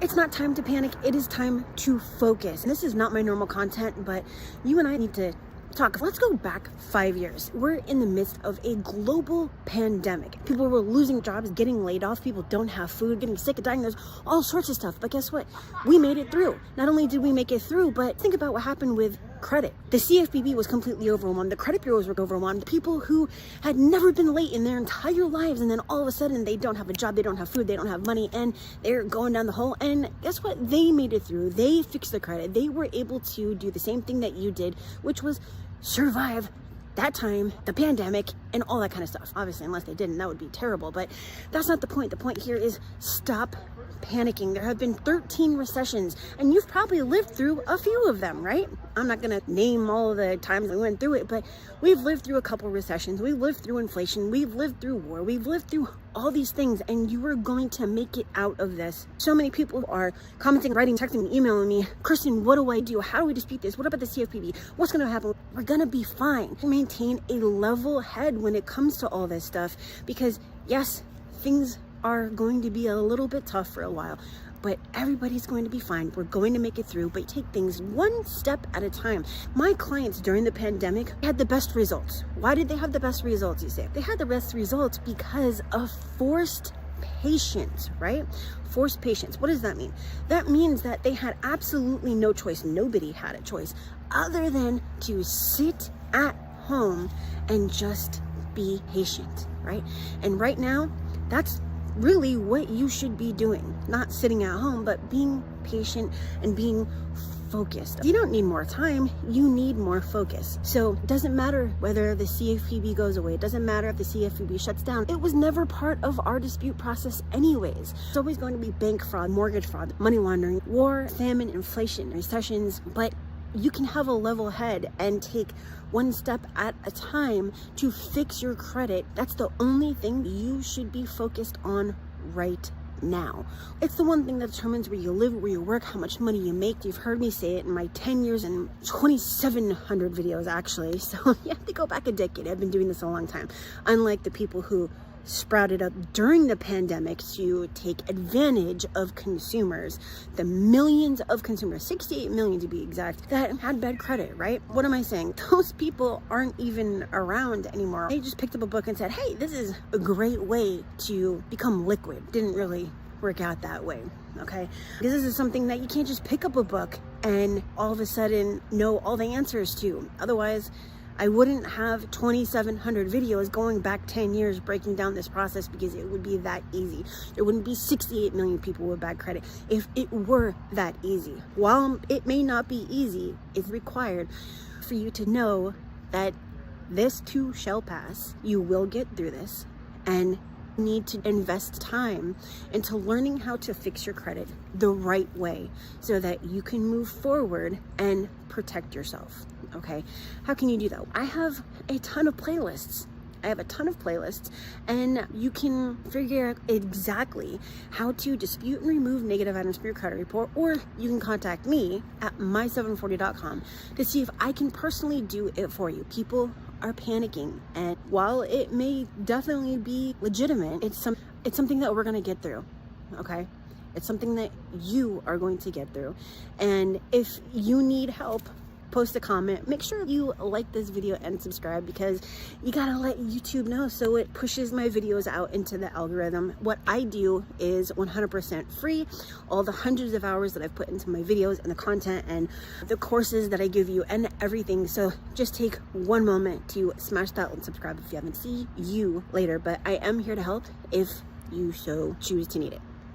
It's not time to panic. It is time to focus. And this is not my normal content, but you and I need to talk. Let's go back 5 years. We're in the midst of a global pandemic. People were losing jobs, getting laid off. People don't have food, getting sick, dying. There's all sorts of stuff. But guess what? We made it through. Not only did we make it through, but think about what happened with credit. The CFPB was completely overwhelmed. The credit bureaus were overwhelmed. People who had never been late in their entire lives, and then all of a sudden they don't have a job, they don't have food, they don't have money, and they're going down the hole. And guess what? They made it through. They fixed their credit. They were able to do the same thing that you did, which was survive that time, the pandemic, and all that kind of stuff. Obviously, unless they didn't, that would be terrible. But that's not the point. The point here is stop panicking. There have been 13 recessions, and you've probably lived through a few of them, right? I'm not gonna name all of the times we went through it, but we've lived through a couple recessions. We've lived through inflation. We've lived through war. We've lived through all these things, and you are going to make it out of this. So many people are commenting, writing, texting me, emailing me, Kristen, what do I do? How do we dispute this? What about the CFPB? What's gonna happen? We're gonna be fine. Maintain a level head when it comes to all this stuff, because yes, things are going to be a little bit tough for a while, but everybody's going to be fine. We're going to make it through, but take things one step at a time. My clients during the pandemic had the best results. Why did they have the best results, you say? They had the best results because of forced patience, right? Forced patience. What does that mean? That means that they had absolutely no choice. Nobody had a choice other than to sit at home and just be patient, right? And right now, that's really what you should be doing. Not sitting at home, but being patient and being focused. You don't need more time, you need more focus. So it doesn't matter whether the CFPB goes away. It doesn't matter if the CFPB shuts down. It was never part of our dispute process anyways. It's always going to be bank fraud, mortgage fraud, money laundering, war, famine, inflation, recessions, but you can have a level head and take one step at a time to fix your credit. That's the only thing you should be focused on right now. It's the one thing that determines where you live, where you work, how much money you make. You've heard me say it in my 10 years and 2,700 videos actually. So you have to go back a decade. I've been doing this a long time. Unlike the people who sprouted up during the pandemic to take advantage of consumers, the millions of consumers, 68 million to be exact, that had bad credit, right? What am I saying? Those people aren't even around anymore. They just picked up a book and said, hey, this is a great way to become liquid. Didn't really work out that way, okay? Because this is something that you can't just pick up a book and all of a sudden know all the answers to. Otherwise, I wouldn't have 2,700 videos going back 10 years breaking down this process, because it would be that easy. There wouldn't be 68 million people with bad credit if it were that easy. While it may not be easy, it's required for you to know that this too shall pass. You will get through this, and need to invest time into learning how to fix your credit the right way so that you can move forward and protect yourself. Okay, how can you do that? I have a ton of playlists. And you can figure out exactly how to dispute and remove negative items from your credit report, or you can contact me at my740.com to see if I can personally do it for you. People are panicking, and while it may definitely be legitimate, it's something that we're going to get through. Okay, it's something that you are going to get through. And if you need help, post a comment. Make sure you like this video and subscribe, because you gotta let YouTube know so it pushes my videos out into the algorithm. What I do is 100% free. All the hundreds of hours that I've put into my videos and the content and the courses that I give you and everything. So just take one moment to smash that and subscribe if you haven't. See you later, but I am here to help if you so choose to need it.